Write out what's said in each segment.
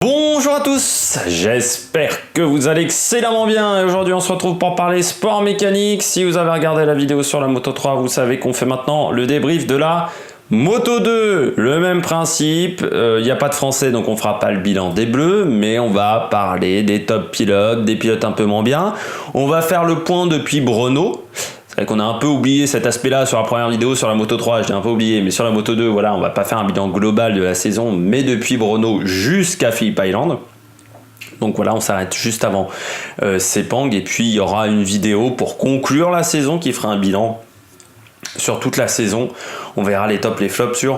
Bonjour à tous, j'espère que vous allez excellemment bien et aujourd'hui on se retrouve pour parler sport mécanique. Si vous avez regardé la vidéo sur la Moto 3, vous savez qu'on fait maintenant le débrief de la Moto 2. Le même principe, il n'y a pas de français donc on fera pas le bilan des bleus, mais on va parler des top pilotes, des pilotes un peu moins bien. On va faire le point depuis Brno. C'est vrai qu'on a un peu oublié cet aspect-là sur la première vidéo sur la Moto 3, je l'ai un peu oublié, mais sur la Moto 2, voilà, on va pas faire un bilan global de la saison, mais depuis Brno jusqu'à Phillip Island. Donc voilà, on s'arrête juste avant Sepang, et puis il y aura une vidéo pour conclure la saison qui fera un bilan sur toute la saison. On verra les tops, les flops sur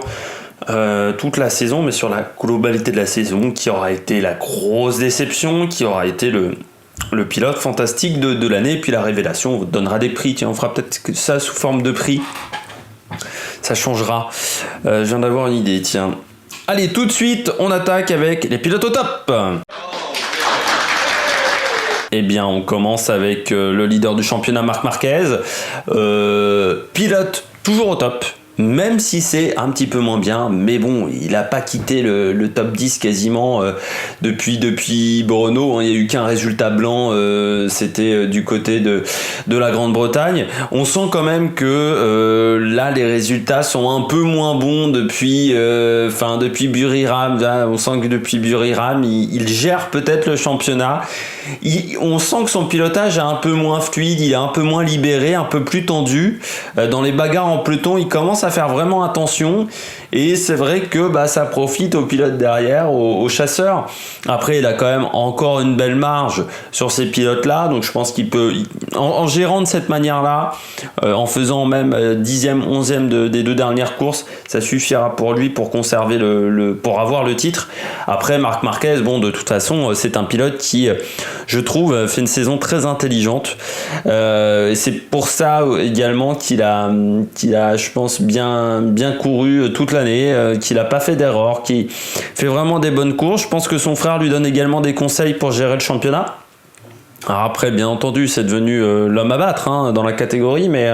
toute la saison, mais sur la globalité de la saison, qui aura été la grosse déception, qui aura été le pilote fantastique de l'année, et puis la révélation. On vous donnera des prix, tiens, on fera peut-être que ça sous forme de prix, ça changera. Je viens d'avoir une idée, tiens. Allez, tout de suite, on attaque avec les pilotes au top. Eh bien, on commence avec le leader du championnat, Marc Marquez. Pilote toujours au top, même si c'est un petit peu moins bien, mais bon, il n'a pas quitté le top 10 quasiment depuis Brno. Il n'y a eu qu'un résultat blanc, c'était du côté de la Grande-Bretagne. On sent quand même que là, les résultats sont un peu moins bons depuis Buriram. On sent que depuis Buriram, il gère peut-être le championnat. On sent que son pilotage est un peu moins fluide, il est un peu moins libéré, un peu plus tendu. Dans les bagarres en peloton, il commence à faire vraiment attention. Et c'est vrai que ça profite aux pilotes derrière, aux chasseurs. Après, il a quand même encore une belle marge sur ces pilotes-là. Donc je pense qu'il peut, en gérant de cette manière-là, en faisant même 10e, 11e des deux dernières courses, ça suffira pour lui pour conserver pour avoir le titre. Après, Marc Marquez, bon, de toute façon, c'est un pilote qui, je trouve, fait une saison très intelligente. Et c'est pour ça également qu'il a, je pense, bien couru toute l'année, qu'il n'a pas fait d'erreur, qui fait vraiment des bonnes courses. Je pense que son frère lui donne également des conseils pour gérer le championnat. Alors après, bien entendu, c'est devenu l'homme à battre dans la catégorie, mais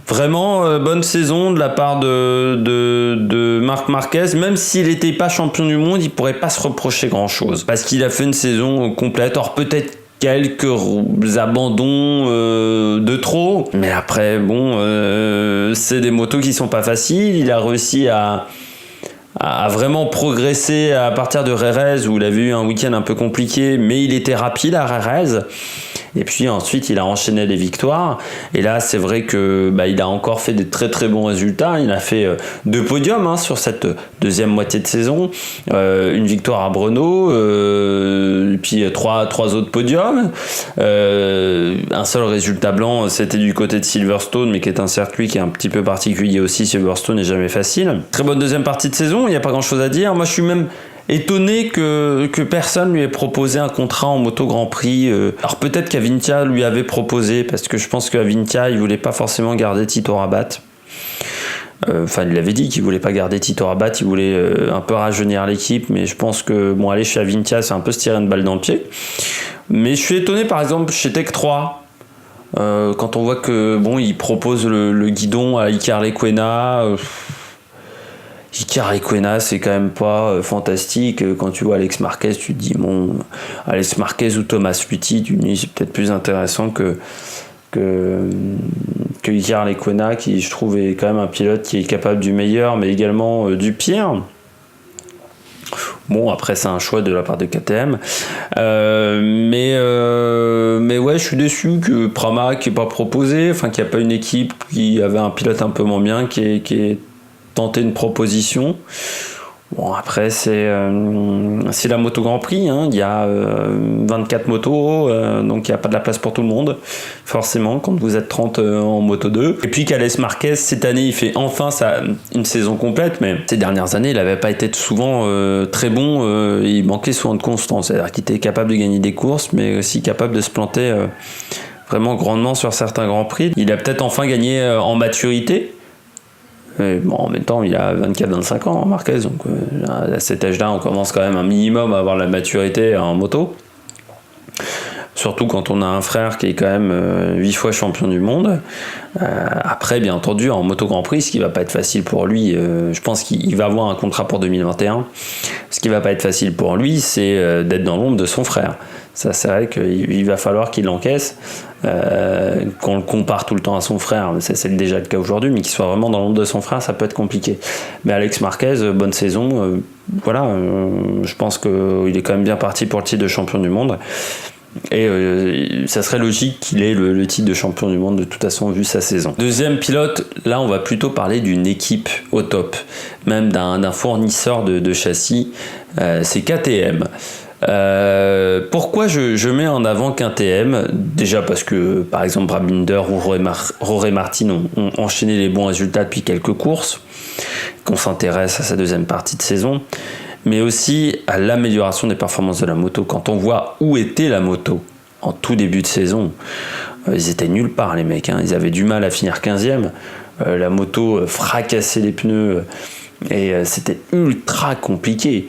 vraiment bonne saison de la part de Marc Marquez. Même s'il n'était pas champion du monde, il ne pourrait pas se reprocher grand-chose, parce qu'il a fait une saison complète. Or peut-être quelques abandons de trop, mais après bon, c'est des motos qui sont pas faciles. Il a réussi à vraiment progresser à partir de Jerez, où il avait eu un week-end un peu compliqué, mais il était rapide à Jerez. Et puis ensuite, il a enchaîné les victoires. Et là, c'est vrai que il a encore fait des très très bons résultats. Il a fait 2 podiums sur cette deuxième moitié de saison. Une victoire à Brno, et puis trois autres podiums. Un seul résultat blanc, c'était du côté de Silverstone, mais qui est un circuit qui est un petit peu particulier aussi. Silverstone n'est jamais facile. Très bonne deuxième partie de saison, il n'y a pas grand chose à dire. Moi, je suis même étonné que personne lui ait proposé un contrat en moto Grand Prix. Alors peut-être qu'Avintia lui avait proposé, parce que je pense qu'Avintia, il voulait pas forcément garder Tito Rabat. Enfin, il avait dit qu'il voulait pas garder Tito Rabat, il voulait un peu rajeunir l'équipe, mais je pense que aller chez Avintia, c'est un peu se tirer une balle dans le pied. Mais je suis étonné, par exemple, chez Tech 3, quand on voit que il propose le guidon à Iker Lecuona. Iker Lecuona, c'est quand même pas fantastique. Quand tu vois Alex Marquez, tu te dis Alex Marquez ou Thomas Luthi, tu te dis c'est peut-être plus intéressant que Iker Lecuona, qui je trouve est quand même un pilote qui est capable du meilleur, mais également du pire. Bon, après c'est un choix de la part de KTM, mais ouais, je suis déçu que Pramac n'ait pas proposé, qu'il n'y a pas une équipe qui avait un pilote un peu moins bien qui est tenté une proposition. Bon, après c'est la moto Grand Prix, il y a 24 motos, donc il n'y a pas de la place pour tout le monde, forcément, quand vous êtes 30 en moto 2. Et puis qu'Alex Marquez, cette année, il fait enfin une saison complète, mais ces dernières années, il n'avait pas été souvent très bon, il manquait souvent de constance, c'est-à-dire qu'il était capable de gagner des courses, mais aussi capable de se planter vraiment grandement sur certains Grands Prix. Il a peut-être enfin gagné en maturité. Mais bon, en même temps, il a 24-25 ans, Marquez, donc à cet âge-là, on commence quand même un minimum à avoir la maturité en moto. Surtout quand on a un frère qui est quand même 8 fois champion du monde. Après, bien entendu, en moto Grand Prix, ce qui va pas être facile pour lui, je pense qu'il va avoir un contrat pour 2021. Ce qui va pas être facile pour lui, c'est d'être dans l'ombre de son frère. Ça, c'est vrai qu'il va falloir qu'il l'encaisse. Qu'on le compare tout le temps à son frère, c'est déjà le cas aujourd'hui, mais qu'il soit vraiment dans l'ombre de son frère, ça peut être compliqué. Mais Alex Marquez, bonne saison. Voilà, je pense qu'il est quand même bien parti pour le titre de champion du monde. Et ça serait logique qu'il ait le titre de champion du monde de toute façon vu sa saison. Deuxième pilote, là on va plutôt parler d'une équipe au top, même d'un fournisseur de châssis, c'est KTM. Pourquoi je mets en avant KTM? Déjà parce que par exemple Brad Binder ou Jorge Martin ont enchaîné les bons résultats depuis quelques courses, qu'on s'intéresse à sa deuxième partie de saison, mais aussi à l'amélioration des performances de la moto. Quand on voit où était la moto en tout début de saison, ils étaient nulle part les mecs, ils avaient du mal à finir 15e, la moto fracassait les pneus et c'était ultra compliqué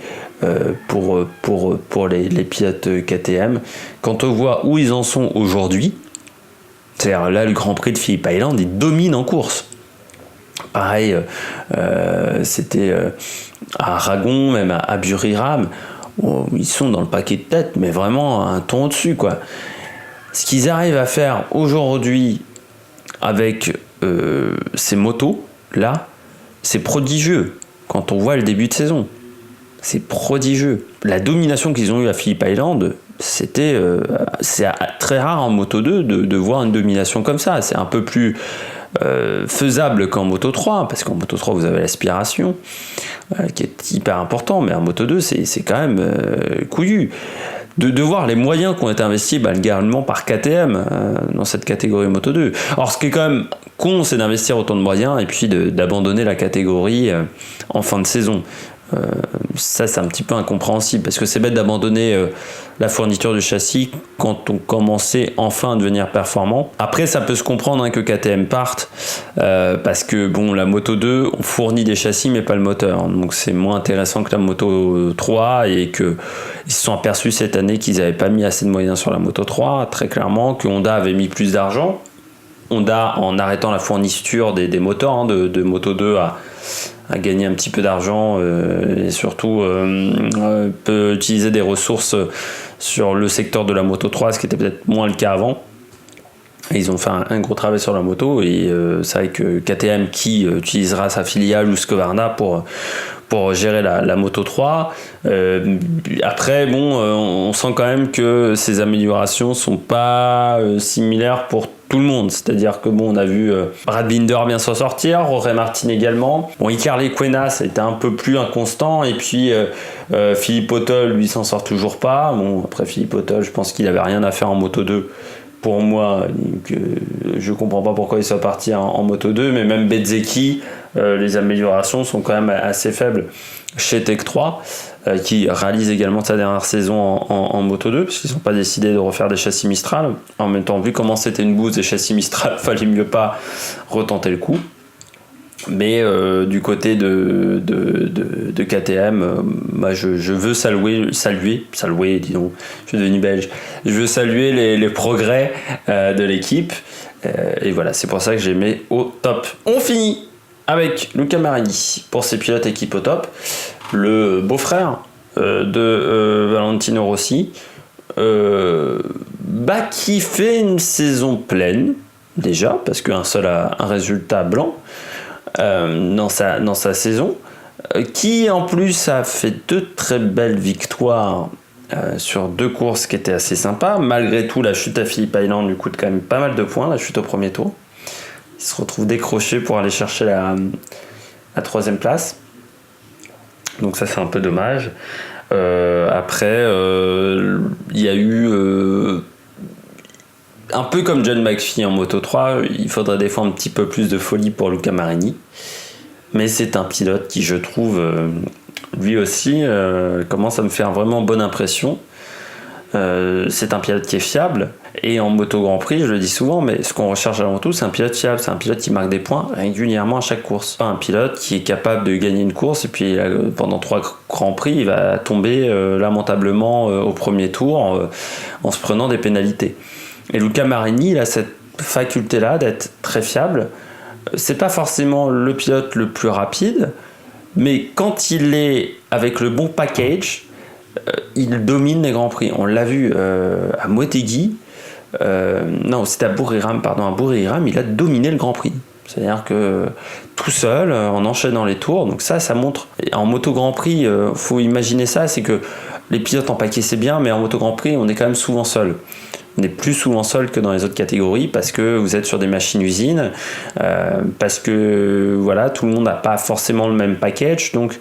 pour les pilotes KTM. Quand on voit où ils en sont aujourd'hui, c'est-à-dire là le Grand Prix de Phillip Island, ils dominent en course. Pareil, c'était à Aragon, même à Buriram, où ils sont dans le paquet de tête, mais vraiment un ton au-dessus, quoi. Ce qu'ils arrivent à faire aujourd'hui avec ces motos, là, c'est prodigieux. Quand on voit le début de saison, c'est prodigieux. La domination qu'ils ont eue à Phillip Island, c'est très rare en Moto 2 de voir une domination comme ça. C'est un peu plus faisable qu'en Moto 3, parce qu'en Moto 3 vous avez l'aspiration qui est hyper important, mais en Moto 2 c'est quand même couillu. De voir les moyens qui ont été investis également par KTM dans cette catégorie Moto 2. Alors ce qui est quand même con, c'est d'investir autant de moyens et puis d'abandonner la catégorie en fin de saison. Ça c'est un petit peu incompréhensible parce que c'est bête d'abandonner la fourniture du châssis quand on commençait enfin à devenir performant. Après ça peut se comprendre que KTM parte parce que bon, la Moto 2 on fournit des châssis mais pas le moteur, donc c'est moins intéressant que la Moto 3 et que ils se sont aperçus cette année qu'ils n'avaient pas mis assez de moyens sur la Moto 3, très clairement, que Honda avait mis plus d'argent. Honda, en arrêtant la fourniture des moteurs de Moto 2 à gagner un petit peu d'argent et surtout peut utiliser des ressources sur le secteur de la Moto 3, ce qui était peut-être moins le cas avant. Et ils ont fait un gros travail sur la moto et c'est vrai que KTM qui utilisera sa filiale Husqvarna pour gérer la Moto 3. Après, bon, on sent quand même que ces améliorations sont pas similaires pour tout le monde. C'est-à-dire que bon, on a vu Brad Binder bien s'en sortir, Jorge Martin également. Bon, Iker Lecuona, était un peu plus inconstant. Et puis Philippe Ottol, lui, s'en sort toujours pas. Bon, après Philippe Ottol, je pense qu'il avait rien à faire en Moto 2. Pour moi, je comprends pas pourquoi il soit parti en Moto 2, mais même Bezzecchi, les améliorations sont quand même assez faibles chez Tech 3, qui réalise également sa dernière saison en Moto 2, parce qu'ils n'ont pas décidé de refaire des châssis Mistral. En même temps, vu comment c'était une bouse des châssis Mistral, fallait mieux pas retenter le coup. Mais du côté de KTM, moi je veux saluer, dis donc, je suis devenu belge, je veux saluer les progrès de l'équipe, et voilà, c'est pour ça que j'ai mis au top. On finit avec Luca Marini pour ses pilotes équipe au top, le beau-frère de Valentino Rossi, qui fait une saison pleine, déjà, parce qu'un seul a un résultat blanc, dans sa saison, qui en plus a fait 2 très belles victoires sur 2 courses qui étaient assez sympas. Malgré tout, la chute à Phillip Island lui coûte quand même pas mal de points, la chute au premier tour. Il se retrouve décroché pour aller chercher la 3e place, donc ça c'est un peu dommage. Après il y a eu un peu comme John McPhee en Moto 3, il faudrait des fois un petit peu plus de folie pour Luca Marini. Mais c'est un pilote qui, je trouve, lui aussi, commence à me faire vraiment bonne impression. c'est un pilote qui est fiable. Et en moto Grand Prix, je le dis souvent, mais ce qu'on recherche avant tout, c'est un pilote fiable. C'est un pilote qui marque des points régulièrement à chaque course. Pas un pilote qui est capable de gagner une course et puis pendant 3 Grands Prix, il va tomber lamentablement au premier tour en se prenant des pénalités. Et Luca Marini, il a cette faculté-là d'être très fiable. C'est pas forcément le pilote le plus rapide, mais quand il est avec le bon package, il domine les Grands Prix. On l'a vu à Motegi. Non, c'était à Buriram, pardon. À Buriram, il a dominé le Grand Prix. C'est-à-dire que tout seul, en enchaînant les tours. Donc ça montre. Et en moto Grand Prix, faut imaginer ça, c'est que les pilotes en paquet c'est bien, mais en moto Grand Prix, on est quand même souvent seul. On est plus souvent seul que dans les autres catégories parce que vous êtes sur des machines-usines, parce que voilà, tout le monde n'a pas forcément le même package. Donc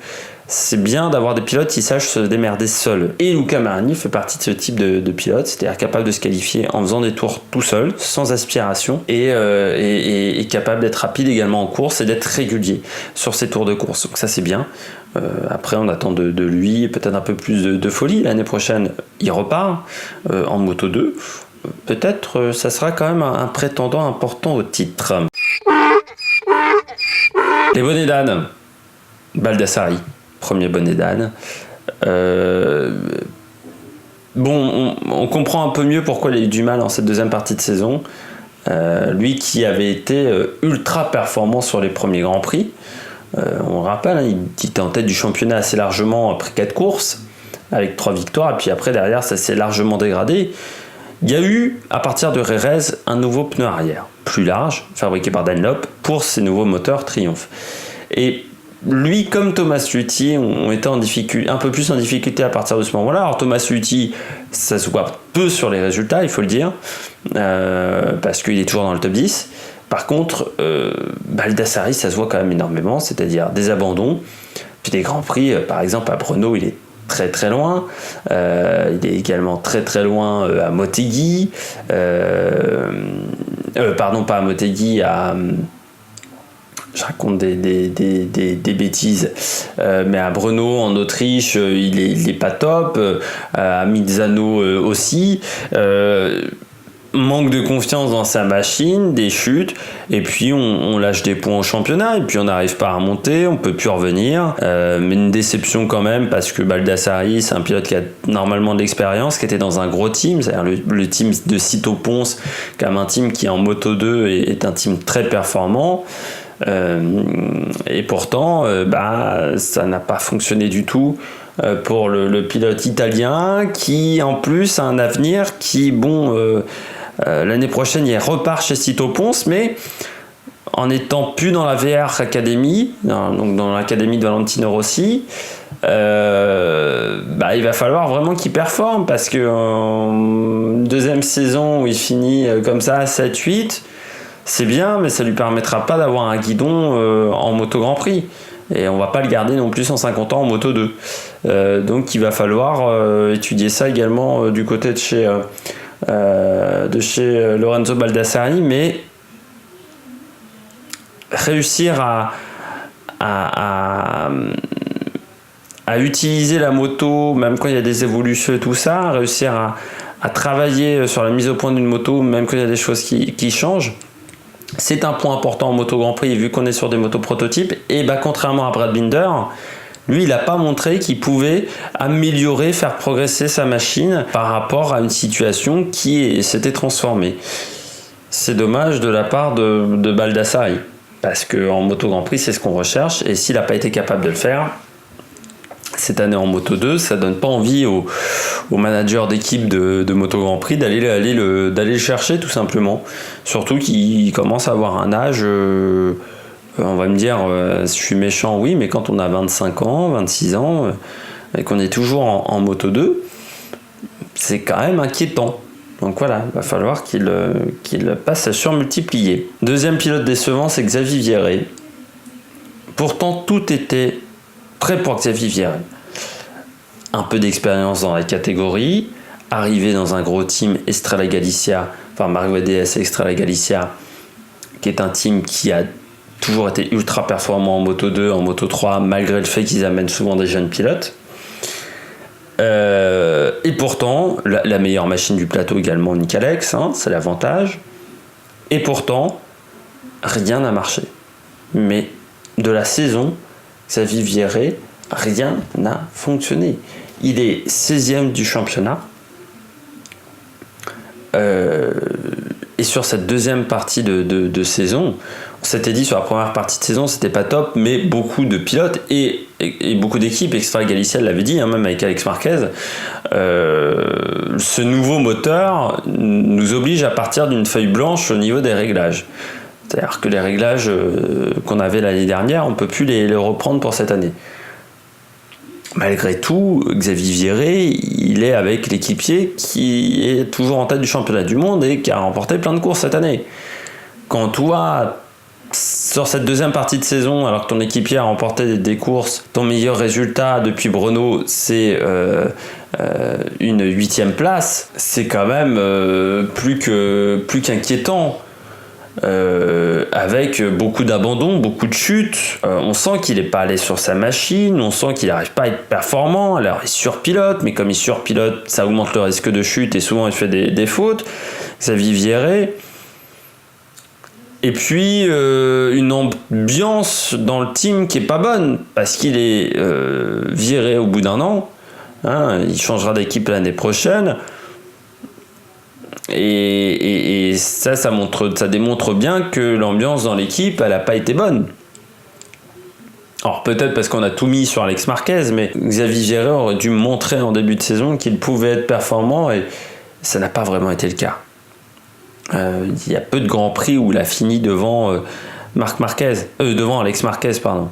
c'est bien d'avoir des pilotes qui sachent se démerder seuls. Et Luca Marini fait partie de ce type de pilote, c'est-à-dire capable de se qualifier en faisant des tours tout seul, sans aspiration, et capable d'être rapide également en course et d'être régulier sur ses tours de course. Donc ça c'est bien. Après on attend de lui peut-être un peu plus de folie. L'année prochaine il repart en Moto 2. Peut-être ça sera quand même un prétendant important au titre. Les bonnets d'âne. Baldassari. Premier bonnet d'âne. On comprend un peu mieux pourquoi il a eu du mal en cette deuxième partie de saison. Lui qui avait été ultra performant sur les premiers Grands Prix. On le rappelle, il était en tête du championnat assez largement après 4 courses, avec 3 victoires, et puis après derrière ça s'est largement dégradé. Il y a eu, à partir de Rérez, un nouveau pneu arrière, plus large, fabriqué par Dunlop, pour ces nouveaux moteurs Triumph. Et lui, comme Thomas Luthi, ont été un peu plus en difficulté à partir de ce moment-là. Alors Thomas Luthi, ça se voit peu sur les résultats, il faut le dire, parce qu'il est toujours dans le top 10. Par contre, Baldassari, ça se voit quand même énormément, c'est-à-dire des abandons, puis des grands prix. Par exemple, à Brno, il est très très loin. Il est également très très loin à Motegi. Pardon, pas à Motegi, je raconte des bêtises, mais à Brno en Autriche il est pas top, à Misano aussi, manque de confiance dans sa machine, des chutes, et puis on lâche des points au championnat, et puis on n'arrive pas à remonter, on peut plus revenir, mais une déception quand même, parce que Baldassari c'est un pilote qui a normalement de l'expérience, qui était dans un gros team, c'est-à-dire le team de Cito Pons, comme un team qui en Moto 2 est un team très performant. Et pourtant ça n'a pas fonctionné du tout pour le pilote italien, qui en plus a un avenir qui l'année prochaine il repart chez Cito Pons, mais en étant plus dans la VR Academy, donc dans l'académie de Valentino Rossi, il va falloir vraiment qu'il performe, parce que en deuxième saison où il finit comme ça à 7-8, c'est bien, mais ça lui permettra pas d'avoir un guidon en moto Grand Prix, et on va pas le garder non plus 150 ans en moto 2. Donc il va falloir étudier ça également du côté de chez Lorenzo Baldassari, mais réussir à utiliser la moto même quand il y a des évolutions et tout ça, réussir à travailler sur la mise au point d'une moto même quand il y a des choses qui changent. C'est un point important en moto Grand Prix, vu qu'on est sur des motos prototypes. Et contrairement à Brad Binder, lui il n'a pas montré qu'il pouvait améliorer, faire progresser sa machine par rapport à une situation qui s'était transformée. C'est dommage de la part de Baldassari, parce qu'en moto Grand Prix c'est ce qu'on recherche, et s'il n'a pas été capable de le faire cette année en Moto 2, ça donne pas envie aux managers d'équipe de Moto Grand Prix d'aller le chercher, tout simplement. Surtout qu'il commence à avoir un âge, on va me dire, je suis méchant, oui, mais quand on a 25 ans, 26 ans, et qu'on est toujours en Moto 2, c'est quand même inquiétant. Donc voilà, il va falloir qu'il passe à surmultiplier. Deuxième pilote décevant, c'est Xavier Vierret. Pourtant, tout était prêt pour Xavier Vierret. Un peu d'expérience dans la catégorie, arrivé dans un gros team Estrella Galicia, enfin Mario ADS et Estrella Galicia, qui est un team qui a toujours été ultra performant en Moto 2, en Moto 3, malgré le fait qu'ils amènent souvent des jeunes pilotes. Et pourtant, la meilleure machine du plateau également, Nick Alex, hein, c'est l'avantage. Et pourtant, rien n'a marché. Mais de la saison, Xavi Vierret, rien n'a fonctionné. Il est 16e du championnat. Et sur cette deuxième partie de saison, on s'était dit sur la première partie de saison, c'était pas top, mais beaucoup de pilotes et beaucoup d'équipes, Extra Galicia l'avait dit, hein, même avec Alex Marquez, ce nouveau moteur nous oblige à partir d'une feuille blanche au niveau des réglages. C'est-à-dire que les réglages qu'on avait l'année dernière, on ne peut plus les reprendre pour cette année. Malgré tout, Xavi Vierret, il est avec l'équipier qui est toujours en tête du championnat du monde et qui a remporté plein de courses cette année. Quand toi, sur cette deuxième partie de saison, alors que ton équipier a remporté des courses, ton meilleur résultat depuis Brno, c'est une 8e place, c'est quand même plus qu'inquiétant. Avec beaucoup d'abandon, beaucoup de chutes. On sent qu'il n'est pas allé sur sa machine, on sent qu'il n'arrive pas à être performant. Alors il surpilote, mais comme il surpilote, ça augmente le risque de chute et souvent il fait des fautes. Xavi Vierret. Et puis une ambiance dans le team qui est pas bonne parce qu'il est viré au bout d'un an. Hein, il changera d'équipe l'année prochaine. Et ça démontre bien que l'ambiance dans l'équipe, elle n'a pas été bonne. Alors peut-être parce qu'on a tout mis sur Alex Marquez, mais Xavi Vierret aurait dû montrer en début de saison qu'il pouvait être performant et ça n'a pas vraiment été le cas. Il y a peu de grands prix où il a fini devant devant Alex Marquez, pardon.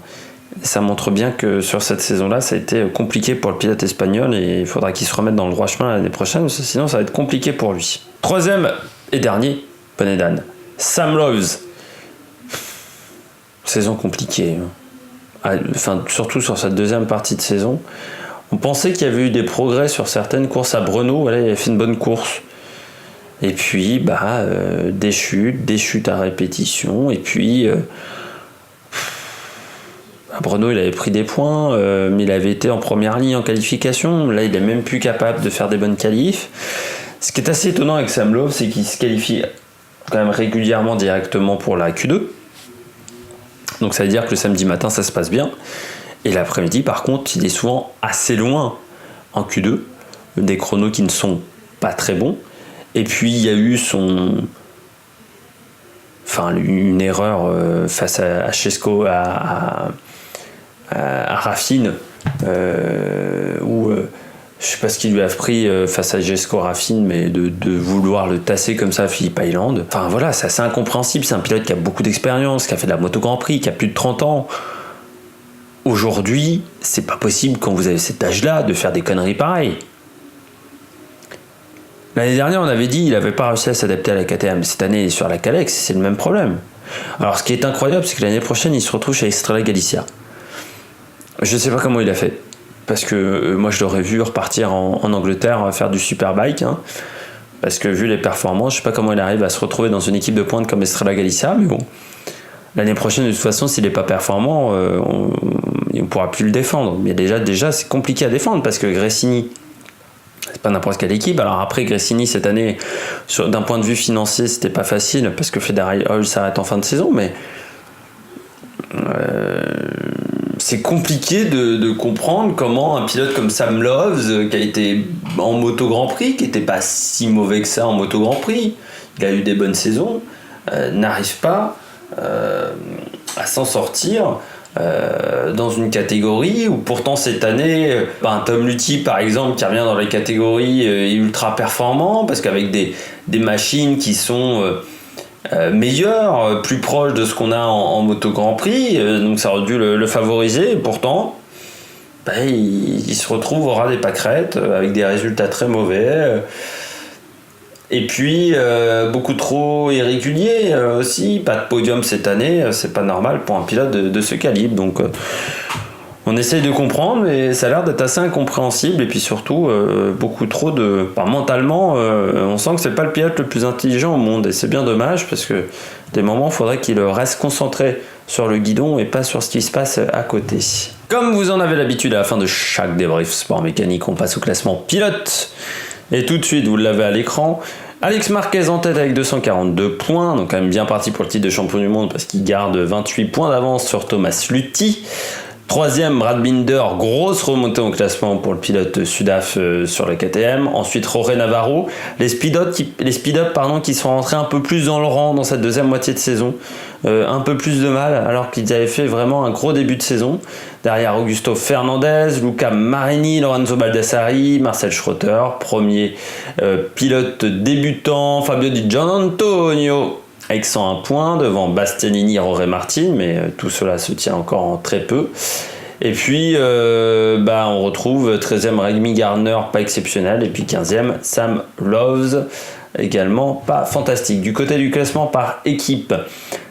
Ça montre bien que sur cette saison-là, ça a été compliqué pour le pilote espagnol et il faudra qu'il se remette dans le droit chemin l'année prochaine, sinon ça va être compliqué pour lui. Troisième et dernier, bonnet d'âne, Sam Lowe's. Saison compliquée. Enfin, surtout sur cette deuxième partie de saison. On pensait qu'il y avait eu des progrès sur certaines courses à Brno. Voilà, il avait fait une bonne course. Et puis, des chutes à répétition. Et puis, à Brno, il avait pris des points, mais il avait été en première ligne en qualification. Là, il est même plus capable de faire des bonnes qualifs. Ce qui est assez étonnant avec Sam Lowe, c'est qu'il se qualifie quand même régulièrement directement pour la Q2. Donc ça veut dire que le samedi matin, ça se passe bien. Et l'après-midi, par contre, il est souvent assez loin en Q2. Des chronos qui ne sont pas très bons. Et puis, il y a eu une erreur face à Chesco, à Raffine, où je sais pas ce qu'il lui a pris face à Jesco Raffine, mais de vouloir le tasser comme ça à Philippe Island. Enfin voilà, c'est assez incompréhensible. C'est un pilote qui a beaucoup d'expérience, qui a fait de la moto Grand Prix, qui a plus de 30 ans. Aujourd'hui, c'est pas possible quand vous avez cet âge-là de faire des conneries pareilles. L'année dernière, on avait dit qu'il n'avait pas réussi à s'adapter à la KTM. Cette année, sur la Calex, c'est le même problème. Alors, ce qui est incroyable, c'est que l'année prochaine, il se retrouve chez Estrella Galicia. Je ne sais pas comment il a fait. Parce que moi, je l'aurais vu repartir en Angleterre faire du Superbike. Hein, parce que vu les performances, je ne sais pas comment il arrive à se retrouver dans une équipe de pointe comme Estrella Galicia. Mais bon, l'année prochaine, de toute façon, s'il n'est pas performant, on ne pourra plus le défendre. Mais déjà, c'est compliqué à défendre parce que Gresini, c'est pas n'importe quelle équipe. Alors après, Gresini, cette année, d'un point de vue financier, c'était pas facile parce que Federal Oil s'arrête en fin de saison, mais c'est compliqué de comprendre comment un pilote comme Sam Lowe's, qui a été en moto Grand Prix, qui n'était pas si mauvais que ça en moto Grand Prix, il a eu des bonnes saisons, n'arrive pas à s'en sortir dans une catégorie où pourtant cette année un Tom Luthi par exemple qui revient dans les catégories ultra performants parce qu'avec des machines qui sont meilleures, plus proches de ce qu'on a en moto Grand Prix, donc ça aurait dû le favoriser, et pourtant il se retrouve au ras des pâquerettes avec des résultats très mauvais. Et puis, beaucoup trop irrégulier aussi, pas de podium cette année, c'est pas normal pour un pilote de ce calibre. Donc, On essaye de comprendre, mais ça a l'air d'être assez incompréhensible. Et puis surtout, beaucoup trop de... Enfin, mentalement, on sent que c'est pas le pilote le plus intelligent au monde. Et c'est bien dommage, parce que des moments, il faudrait qu'il reste concentré sur le guidon et pas sur ce qui se passe à côté. Comme vous en avez l'habitude, à la fin de chaque débrief sport mécanique, on passe au classement pilote. Et tout de suite, vous l'avez à l'écran. Alex Marquez en tête avec 242 points, donc quand même bien parti pour le titre de champion du monde parce qu'il garde 28 points d'avance sur Thomas Luthi. Troisième, Brad Binder, grosse remontée au classement pour le pilote Sudaf sur le KTM. Ensuite, Jorge Navarro. Les speed-up qui sont rentrés un peu plus dans le rang dans cette deuxième moitié de saison. Un peu plus de mal, alors qu'ils avaient fait vraiment un gros début de saison. Derrière, Augusto Fernandez, Luca Marini, Lorenzo Baldassari, Marcel Schroeter. Premier pilote débutant, Fabio Di Gianantonio, avec 101 points, devant Bastianini et Jorge Martin, mais tout cela se tient encore en très peu. Et puis, on retrouve 13e Remy Gardner, pas exceptionnel, et puis 15e Sam Lowe's, également pas fantastique. Du côté du classement par équipe,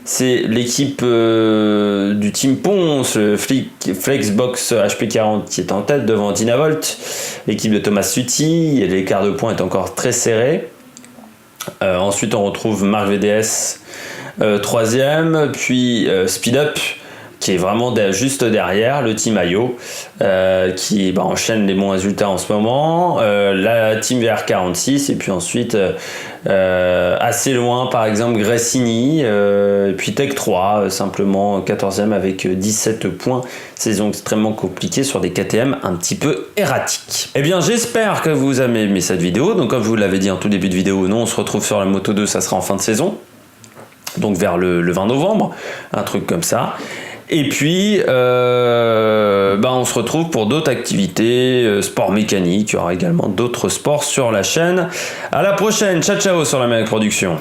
c'est l'équipe du Team Ponce, Flexbox HP40 qui est en tête devant Dynavolt, l'équipe de Thomas Luthi, et l'écart de points est encore très serré. Ensuite on retrouve Marc VDS 3e, puis Speed Up qui est vraiment juste derrière, le Team Ayo qui enchaîne les bons résultats en ce moment, la Team VR46, et puis ensuite assez loin par exemple Gresini, et puis Tech 3 simplement 14e avec 17 points. Saison extrêmement compliquée sur des KTM un petit peu erratiques. Eh bien j'espère que vous avez aimé cette vidéo. Donc comme je vous l'avais dit en tout début de vidéo, nous on se retrouve sur la Moto 2, ça sera en fin de saison, donc vers le 20 novembre, un truc comme ça. Et puis, on se retrouve pour d'autres activités, sport mécanique. Il y aura également d'autres sports sur la chaîne. À la prochaine, ciao ciao sur l'Amérique Production.